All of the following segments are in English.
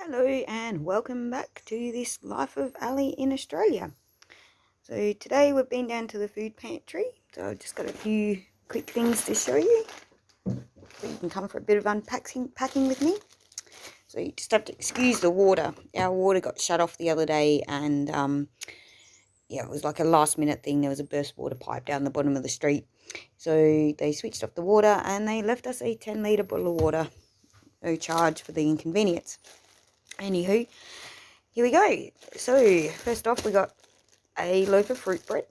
Hello and welcome back to this Life of Ali in Australia. So today we've been down to the food pantry, so I've just got a few quick things to show you so you can come for a bit of packing with me. So you just have to excuse the water. Our water got shut off the other day and it was like a last minute thing. There was a burst water pipe down the bottom of the street. So they switched off the water and they left us a 10-litre bottle of water. No charge for the inconvenience. Anywho, here we go. So first off, we got a loaf of fruit bread,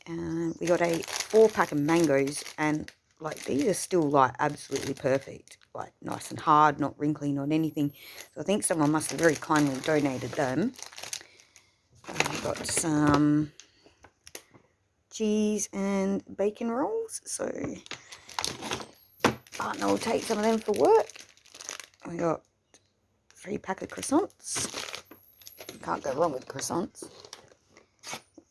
and we got a 4-pack of mangoes, and like these are still like absolutely perfect, like nice and hard, not wrinkly, not anything. So I think someone must have very kindly donated them. We got some cheese and bacon rolls, so partner will take some of them for work. We got 3-pack of croissants. Can't go wrong with croissants.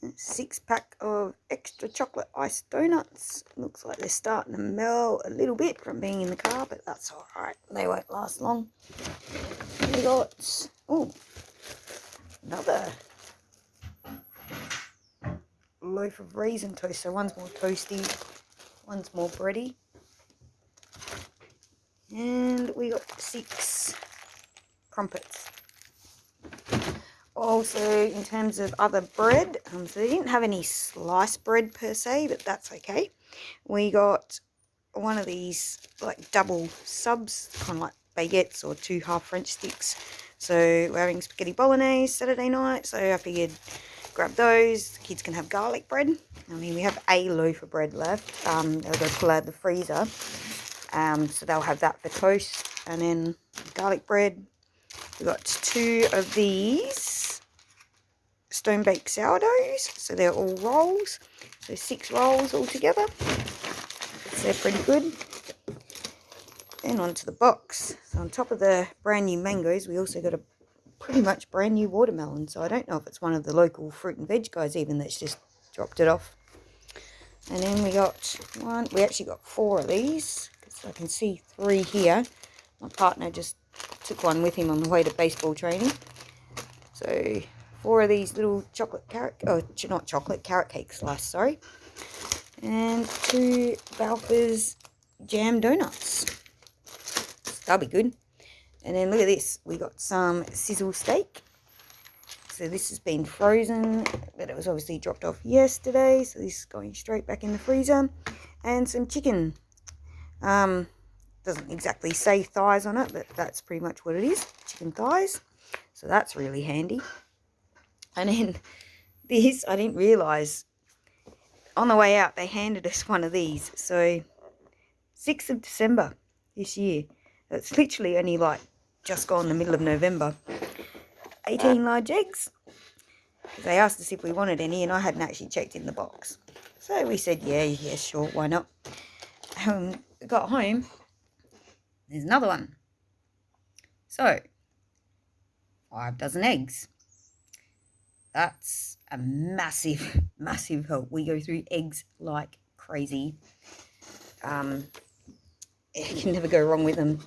6-pack of extra chocolate iced donuts. Looks like they're starting to melt a little bit from being in the car, but that's alright. They won't last long. We got, another loaf of raisin toast. So one's more toasty, one's more bready. And we got 6 crumpets. Also, in terms of other bread, so they didn't have any sliced bread per se, but that's okay. We got one of these like double subs, kind of like baguettes or 2 half French sticks. So we're having spaghetti bolognese Saturday night, so I figured grab those. The kids can have garlic bread. I mean, we have a loaf of bread left. They'll go pull out of the freezer. So they'll have that for toast, and then garlic bread. We got 2 of these stone baked sourdoughs, so they're all rolls, so 6 rolls altogether. So they're pretty good. Then onto the box. So on top of the brand new mangoes, we also got a pretty much brand new watermelon. So I don't know if it's one of the local fruit and veg guys even that's just dropped it off. And then we got one. We actually got 4 of these. So I can see 3 here. My partner just took one with him on the way to baseball training. So 4 of these little carrot cake slice, sorry. And 2 Balfour's jam donuts. That'll be good. And then look at this. We got some sizzle steak. So this has been frozen, but it was obviously dropped off yesterday. So this is going straight back in the freezer. And some chicken. Doesn't exactly say thighs on it, but that's pretty much what it is. Chicken thighs. So that's really handy. And then this, I didn't realise. On the way out, they handed us one of these. So 6th of December this year. It's literally only like just gone the middle of November. 18 large eggs. They asked us if we wanted any, and I hadn't actually checked in the box. So we said, yeah, sure, why not? Got home. There's another one. So, 5 dozen eggs. That's a massive, massive help. We go through eggs like crazy. You can never go wrong with them.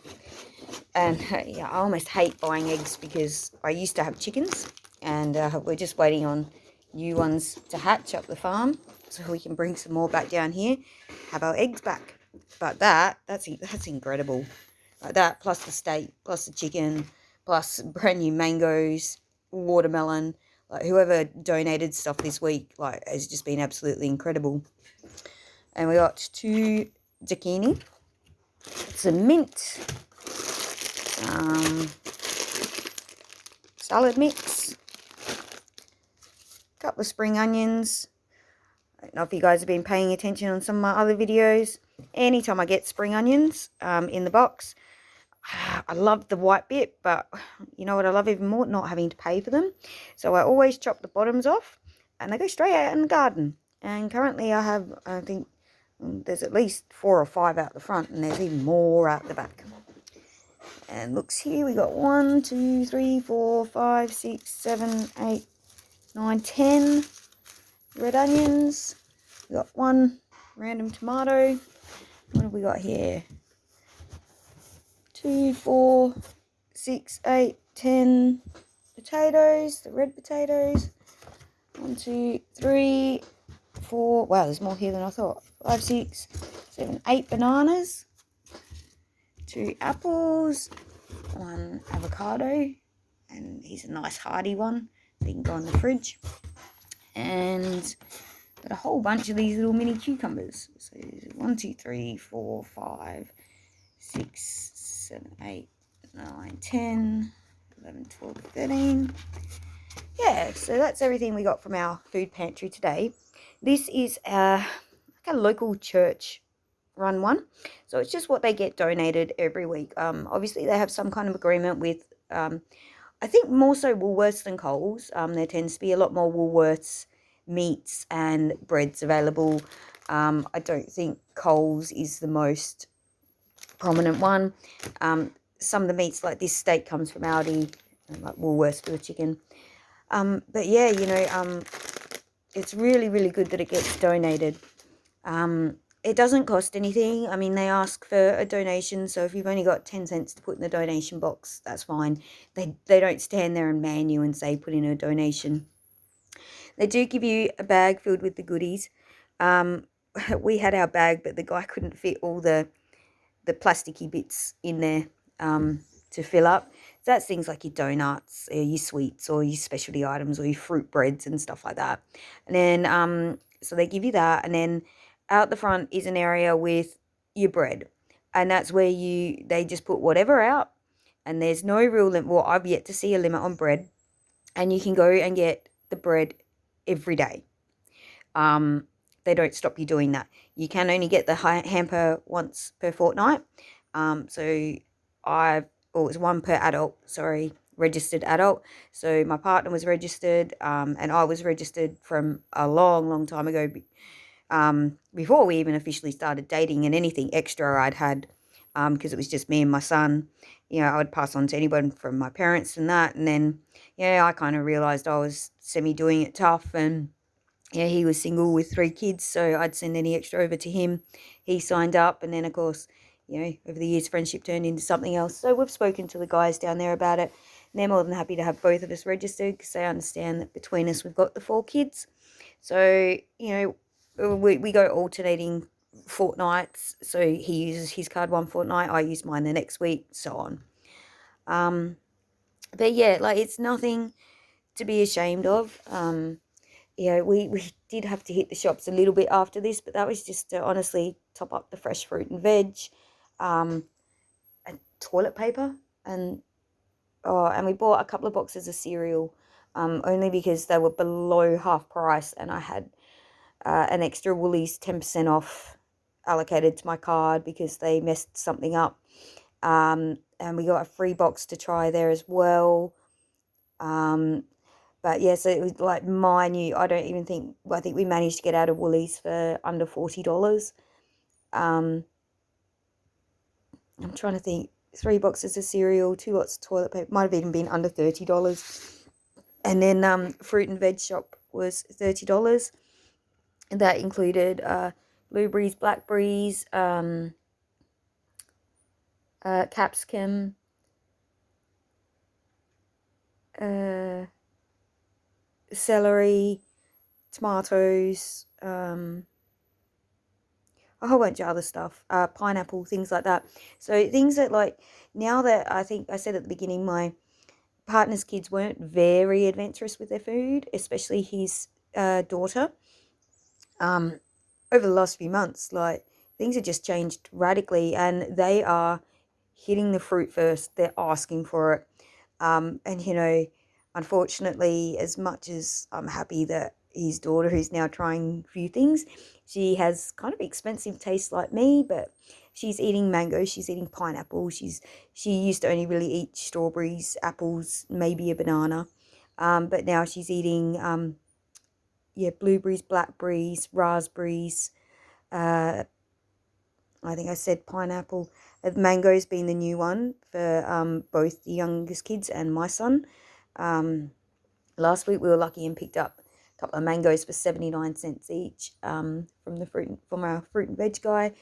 And yeah, I almost hate buying eggs because I used to have chickens, and we're just waiting on new ones to hatch up the farm so we can bring some more back down here, have our eggs back. But that's incredible. Like that, plus the steak, plus the chicken, plus brand new mangoes, watermelon. Like whoever donated stuff this week, like, has just been absolutely incredible. And we got 2 zucchini, some mint, salad mix, a couple of spring onions. I don't know if you guys have been paying attention on some of my other videos. Anytime I get spring onions in the box, I love the white bit, but you know what I love even more? Not having to pay for them. So I always chop the bottoms off, and they go straight out in the garden. And currently I think there's at least 4 or 5 out the front, and there's even more out the back. And looks here, we got 1, 2, 3, 4, 5, 6, 7, 8, 9, 10 red onions. We got 1 random tomato. What have we got here? 2, 4, 6, 8, 10 potatoes, the red potatoes. 1, 2, 3, 4. Wow, there's more here than I thought. 5, 6, 7, 8 bananas. 2 apples. 1 avocado. And he's a nice hearty one, so he can go in the fridge. And got a whole bunch of these little mini cucumbers. So 1, 2, 3, 4, 5, 6, 7, 8, 9, 10, 11, 12, 13. Yeah, so that's everything we got from our food pantry today. This is like a local church run one, so it's just what they get donated every week. Obviously they have some kind of agreement with I think more so Woolworths than Coles. There tends to be a lot more Woolworths meats and breads available. I don't think Coles is the most prominent one. Some of the meats, like this steak, comes from Aldi, and like Woolworths for the chicken. But yeah, it's really, really good that it gets donated. It doesn't cost anything. I mean, they ask for a donation, so if you've only got 10 cents to put in the donation box, that's fine. They don't stand there and man you and say put in a donation. They do give you a bag filled with the goodies. We had our bag, but the guy couldn't fit all the plasticky bits in there to fill up. So that's things like your donuts, or your sweets, or your specialty items, or your fruit breads and stuff like that. And then so they give you that, and then out the front is an area with your bread, and that's where they just put whatever out, and there's no real limit. Well, I've yet to see a limit on bread, and you can go and get the bread every day. They don't stop you doing that. You can only get the hamper once per fortnight. So it was 1 per adult, sorry, registered adult. So my partner was registered, and I was registered from a long, long time ago, before we even officially started dating, and anything extra I'd had, because it was just me and my son, I would pass on to anyone from my parents and that. And then, I kind of realised I was doing it tough, and he was single with 3 kids, so I'd send any extra over to him. He signed up, and then, of course, over the years, friendship turned into something else. So we've spoken to the guys down there about it, and they're more than happy to have both of us registered, because they understand that between us, we've got the 4 kids. So, we go alternating fortnights. So he uses his card one fortnight, I use mine the next week, so on. But yeah, like, it's nothing to be ashamed of. We did have to hit the shops a little bit after this, but that was just to honestly top up the fresh fruit and veg, and toilet paper, and we bought a couple of boxes of cereal, only because they were below half price, and I had an extra Woolies 10% off allocated to my card because they messed something up, and we got a free box to try there as well. But yeah, so it was like minute. I think we managed to get out of Woolies for under $40. I'm trying to think. 3 boxes of cereal, 2 lots of toilet paper, might have even been under $30. And then fruit and veg shop was $30. And that included blueberries, blackberries, capsicum, celery, tomatoes, a whole bunch of other stuff, pineapple, things like that. So things that, like, now that I think I said at the beginning, my partner's kids weren't very adventurous with their food, especially his daughter. Over the last few months, like, things have just changed radically, and they are hitting the fruit first. They're asking for it. And, unfortunately, as much as I'm happy that his daughter, who's now trying a few things, she has kind of expensive taste like me, but she's eating mango, she's eating pineapple, she used to only really eat strawberries, apples, maybe a banana, but now she's eating blueberries, blackberries, raspberries, I think I said pineapple. Mango's been the new one for both the youngest kids and my son. Last week we were lucky and picked up couple of mangoes for 79 cents each, from our fruit and veg guy.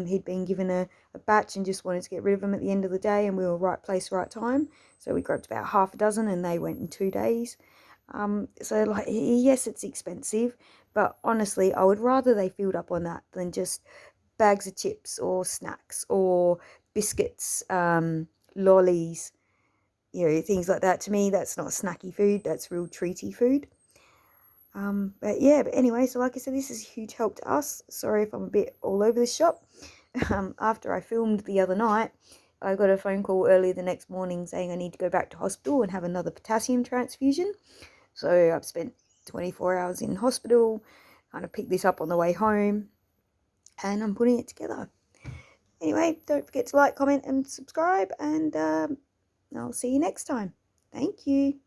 He'd been given a batch and just wanted to get rid of them at the end of the day, and we were right place, right time. So we grabbed about half a dozen, and they went in 2 days. So like, yes, it's expensive, but honestly, I would rather they filled up on that than just bags of chips or snacks or biscuits, lollies, things like that. To me, that's not snacky food, that's real treaty food. But yeah, but anyway, so like I said, this is a huge help to us. Sorry if I'm a bit all over the shop. After I filmed the other night, I got a phone call early the next morning saying I need to go back to hospital and have another potassium transfusion. So I've spent 24 hours in hospital, kind of picked this up on the way home, and I'm putting it together. Anyway, don't forget to like, comment, and subscribe, and I'll see you next time. Thank you.